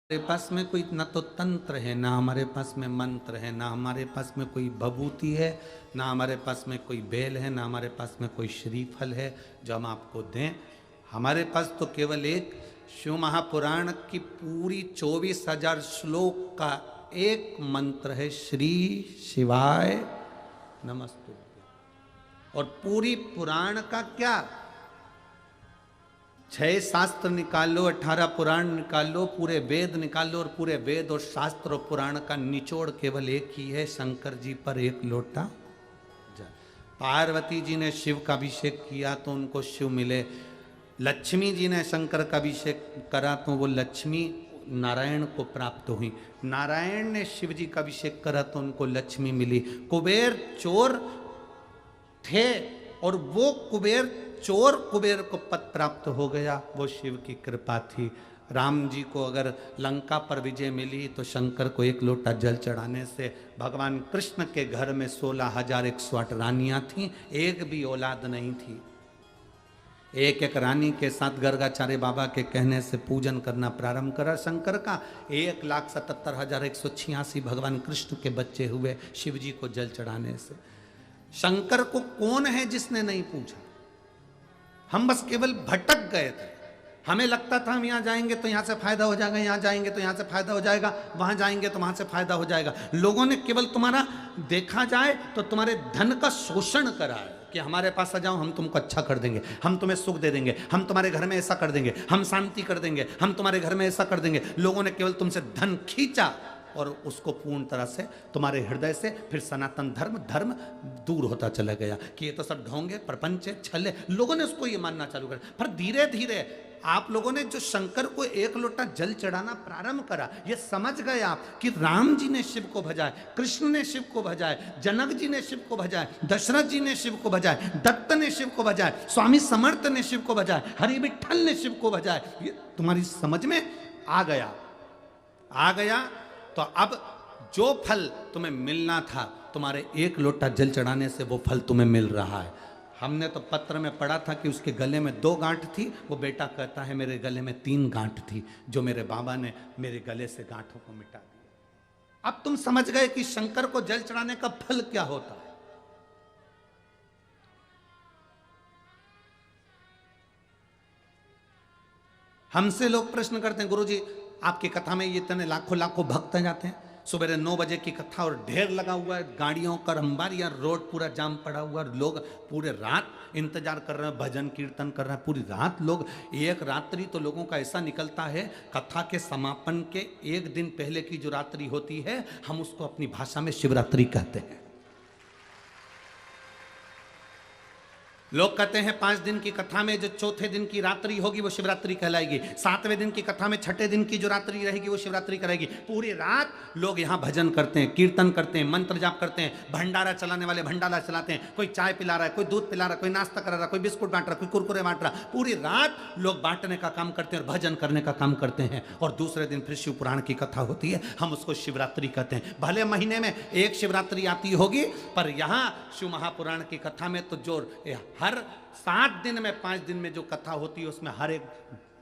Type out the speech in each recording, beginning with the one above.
हमारे पास में कोई ना तो तंत्र है, ना हमारे पास में मंत्र है, ना हमारे पास में कोई भभूति है, ना हमारे पास में कोई बेल है, ना हमारे पास में कोई श्रीफल है जो हम आपको दें। हमारे पास तो केवल एक शिव महापुराण की पूरी 24,000 श्लोक का एक मंत्र है, श्री शिवाय नमस्तुभ्यं। और पूरी पुराण का क्या, 6 शास्त्र निकाल लो, 18 पुराण निकाल लो, पूरे वेद निकाल लो, और पूरे वेद और शास्त्र और पुराण का निचोड़ केवल एक ही है, शंकर जी पर एक लोटा जल। पार्वती जी ने शिव का अभिषेक किया तो उनको शिव मिले, लक्ष्मी जी ने शंकर का अभिषेक करा तो वो लक्ष्मी नारायण को प्राप्त हुई, नारायण ने शिव जी का अभिषेक करा तो उनको लक्ष्मी मिली। कुबेर चोर थे और वो कुबेर चोर कुबेर को पद प्राप्त हो गया, वो शिव की कृपा थी। राम जी को अगर लंका पर विजय मिली तो शंकर को एक लोटा जल चढ़ाने से। भगवान कृष्ण के घर में 16,108 रानियां थीं, एक भी औलाद नहीं थी। एक एक रानी के साथ गर्गाचार्य बाबा के कहने से पूजन करना प्रारंभ करा शंकर का। 1,77,186 भगवान कृष्ण के बच्चे हुए शिव जी को जल चढ़ाने से। शंकर को कौन है जिसने नहीं पूछा? हम बस केवल भटक गए थे। हमें लगता था हम यहाँ जाएंगे तो यहाँ से फायदा हो जाएगा, यहाँ जाएंगे तो यहाँ से फायदा हो जाएगा, वहां जाएंगे तो वहां से फायदा हो जाएगा। लोगों ने केवल तुम्हारा, देखा जाए तो तुम्हारे धन का शोषण करा है कि हमारे पास आ जाओ, हम तुमको अच्छा कर देंगे, हम तुम्हें सुख दे देंगे, हम तुम्हारे घर में ऐसा कर देंगे, हम शांति कर देंगे, हम तुम्हारे घर में ऐसा कर देंगे। लोगों ने केवल तुमसे धन खींचा और उसको पूर्ण तरह से तुम्हारे हृदय से फिर सनातन धर्म दूर होता चला गया कि ये तो सब ढोंगे, प्रपंच है, छल है। लोगों ने उसको ये मानना चालू कर, पर धीरे धीरे आप लोगों ने जो शंकर को एक लोटा जल चढ़ाना प्रारंभ करा, ये समझ गए आप कि राम जी ने शिव को भजाए, कृष्ण ने शिव को भजाए, जनक जी ने शिव को भजाए, दशरथ जी ने शिव को भजाए, दत्त ने शिव को भजाए, स्वामी समर्थ ने शिव को भजाए, हरि विठल ने शिव को भजाए। ये तुम्हारी समझ में आ गया, आ गया। तो अब जो फल तुम्हें मिलना था, तुम्हारे एक लोटा जल चढ़ाने से वो फल तुम्हें मिल रहा है। हमने तो पत्र में पढ़ा था कि उसके गले में 2 गांठ थी, वो बेटा कहता है मेरे गले में 3 गांठ थी, जो मेरे बाबा ने मेरे गले से गांठों को मिटा दिया। अब तुम समझ गए कि शंकर को जल चढ़ाने का फल क्या होता है। हमसे लोग प्रश्न करते हैं, गुरुजी आपकी कथा में ये इतने लाखों लाखों भक्त जाते हैं, सुबह 9 बजे की कथा और ढेर लगा हुआ है, गाड़ियों का अंबार या रोड पूरा जाम पड़ा हुआ है, लोग पूरे रात इंतजार कर रहे हैं, भजन कीर्तन कर रहे हैं पूरी रात लोग। एक रात्रि तो लोगों का ऐसा निकलता है, कथा के समापन के एक दिन पहले की जो रात्रि होती है, हम उसको अपनी भाषा में शिवरात्रि कहते हैं। लोग कहते हैं 5 दिन की कथा में जो चौथे दिन की रात्रि होगी वो शिवरात्रि कहलाएगी, 7वें दिन की कथा में छठे दिन की जो रात्रि रहेगी वो शिवरात्रि कराएगी। पूरी रात लोग यहाँ भजन करते हैं, कीर्तन करते हैं, मंत्र जाप करते हैं, भंडारा चलाने वाले भंडारा चलाते हैं, कोई चाय पिला रहा है, कोई दूध पिला रहा है, कोई नाश्ता करा रहा है, कोई बिस्कुट बांट रहा है, कोई कुरकुरे बांट रहा है। पूरी रात लोग बांटने का काम करते हैं और भजन करने का काम करते हैं। और दूसरे दिन फिर शिव पुराण की कथा होती है, हम उसको शिवरात्रि कहते हैं। भले महीने में एक शिवरात्रि आती होगी, पर यहाँ शिव महापुराण की कथा में तो जो हर 7 दिन में 5 दिन में जो कथा होती है, उसमें हर एक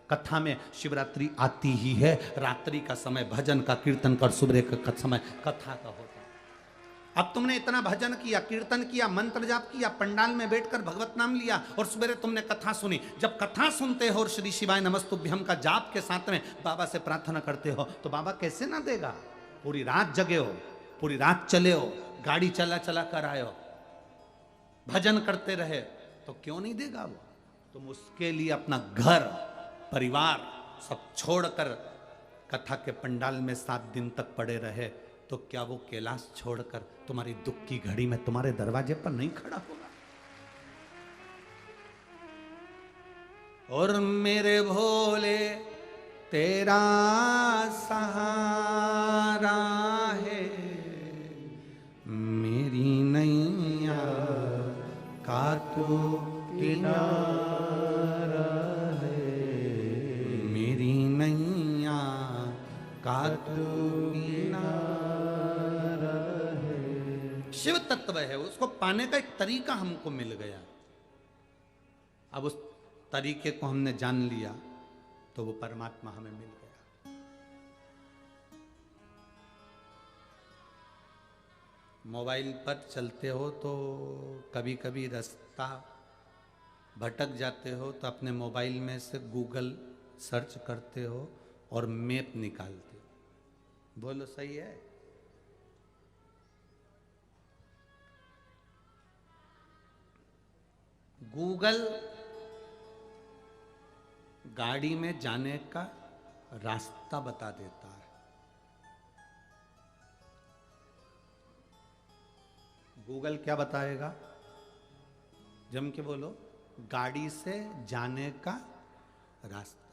कथा में शिवरात्रि आती ही है। रात्रि का समय भजन का, कीर्तन का, सुबह का समय कथा का होता है। अब तुमने इतना भजन किया, कीर्तन किया, मंत्र जाप किया, पंडाल में बैठकर भगवत नाम लिया और सुबह तुमने कथा सुनी। जब कथा सुनते हो और श्री शिवाय नमस्तुभ्यम का जाप के साथ में बाबा से प्रार्थना करते हो, तो बाबा कैसे ना देगा। पूरी रात जगे हो, पूरी रात चले हो, गाड़ी चला चला कर आए हो, भजन करते रहे, तो क्यों नहीं देगा वो। तुम उसके लिए अपना घर परिवार सब छोड़कर कथा के पंडाल में 7 दिन तक पड़े रहे, तो क्या वो कैलाश छोड़कर तुम्हारी दुख की घड़ी में तुम्हारे दरवाजे पर नहीं खड़ा होगा। और मेरे भोले तेरा सहारा है, मेरी नैया का तो किनारा है, मेरी नैया का तो किनारा है। शिव तत्व है, उसको पाने का एक तरीका हमको मिल गया। अब उस तरीके को हमने जान लिया तो वो परमात्मा हमें मिल गया। मोबाइल पर चलते हो तो कभी कभी रास्ता भटक जाते हो तो अपने मोबाइल में से गूगल सर्च करते हो और मैप निकालते हो। बोलो सही है? गूगल गाड़ी में जाने का रास्ता बता देता है। गूगल क्या बताएगा? जम के बोलो, गाड़ी से जाने का रास्ता।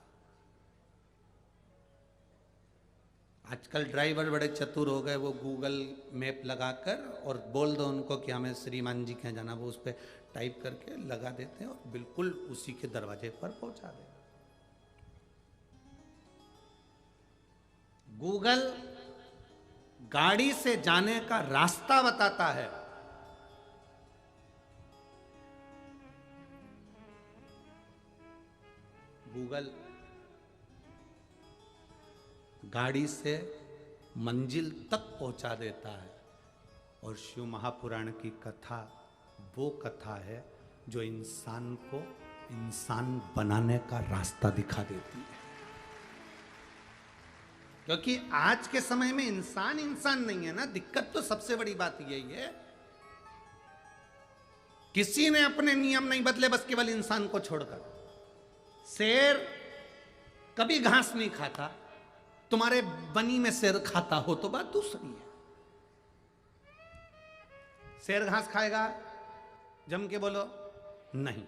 आजकल ड्राइवर बड़े चतुर हो गए, वो गूगल मैप लगाकर और बोल दो उनको कि हमें श्रीमान जी के यहाँ जाना, वो उस पर टाइप करके लगा देते हैं और बिल्कुल उसी के दरवाजे पर पहुंचा देते। गूगल गाड़ी से जाने का रास्ता बताता है। गूगल गाड़ी से मंजिल तक पहुंचा देता है। और शिव महापुराण की कथा वो कथा है जो इंसान को इंसान बनाने का रास्ता दिखा देती है। क्योंकि आज के समय में इंसान इंसान नहीं है ना। दिक्कत तो सबसे बड़ी बात यही है, किसी ने अपने नियम नहीं बदले, बस केवल इंसान को छोड़कर। शेर कभी घास नहीं खाता, तुम्हारे बनी में शेर खाता हो तो बात दूसरी है। शेर घास खाएगा? जम के बोलो, नहीं।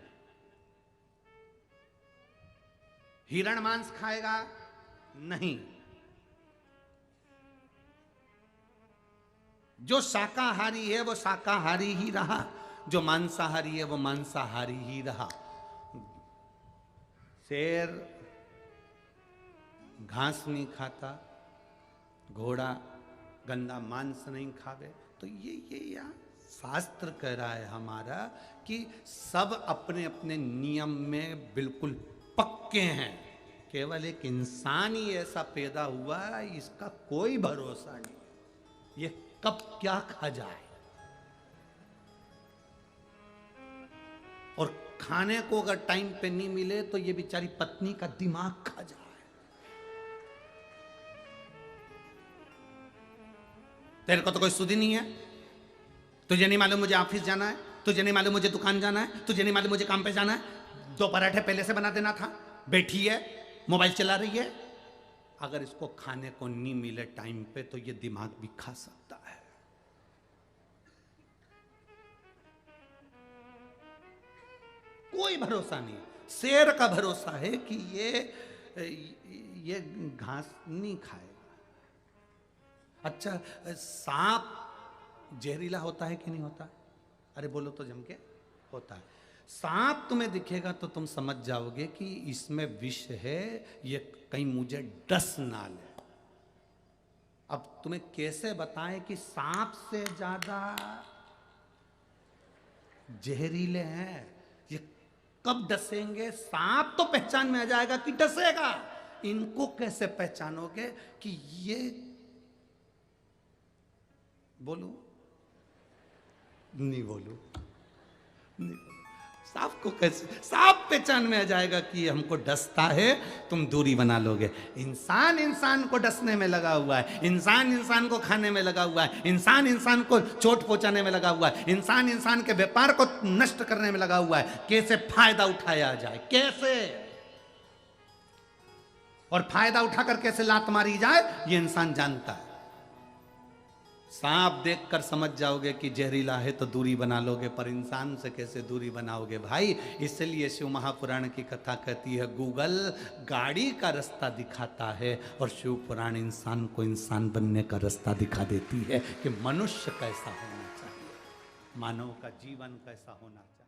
हिरण मांस खाएगा? नहीं। जो शाकाहारी है वो शाकाहारी ही रहा, जो मांसाहारी है वो मांसाहारी ही रहा। शेर घास नहीं खाता, घोड़ा गंदा मांस नहीं खावे। तो ये या शास्त्र कह रहा है हमारा कि सब अपने अपने नियम में बिल्कुल पक्के हैं। केवल एक इंसान ही ऐसा पैदा हुआ, इसका कोई भरोसा नहीं, ये कब क्या खा जाए। और खाने को अगर टाइम पे नहीं मिले तो ये बेचारी पत्नी का दिमाग खा जाए। तेरे को तो कोई सुधि नहीं है, तुझे नहीं मालूम मुझे ऑफिस जाना है, तुझे नहीं मालूम मुझे दुकान जाना है, तुझे नहीं मालूम मुझे काम पे जाना है। 2 पराठे पहले से बना देना था, बैठी है मोबाइल चला रही है। अगर इसको खाने को नहीं मिले टाइम पे तो ये दिमाग भी खा सकता है। कोई भरोसा नहीं। शेर का भरोसा है कि ये घास नहीं खाएगा। अच्छा, सांप जहरीला होता है कि नहीं होता? अरे बोलो तो जम के, होता है। सांप तुम्हें दिखेगा तो तुम समझ जाओगे कि इसमें विष है, ये कहीं मुझे डस ना ले। अब तुम्हें कैसे बताएं कि सांप से ज्यादा जहरीले हैं? ये कब डसेंगे? सांप तो पहचान में आ जाएगा कि डसेगा। इनको कैसे पहचानोगे कि ये, बोलू नहीं बोलू नहीं बोलू। सांप को कैसे, सांप पहचान में आ जाएगा कि हमको डसता है, तुम दूरी बना लोगे। इंसान इंसान को डसने में लगा हुआ है, इंसान इंसान को खाने में लगा हुआ है, इंसान इंसान को चोट पहुंचाने में लगा हुआ है, इंसान इंसान के व्यापार को नष्ट करने में लगा हुआ है। कैसे फायदा उठाया जाए, कैसे, और फायदा उठाकर कैसे लात मारी जाए, ये इंसान जानता है। सांप देखकर समझ जाओगे कि जहरीला है तो दूरी बना लोगे, पर इंसान से कैसे दूरी बनाओगे भाई? इसलिए शिव महापुराण की कथा कहती है गूगल गाड़ी का रास्ता दिखाता है और शिव पुराण इंसान को इंसान बनने का रास्ता दिखा देती है कि मनुष्य कैसा होना चाहिए, मानव का जीवन कैसा होना चाहिए।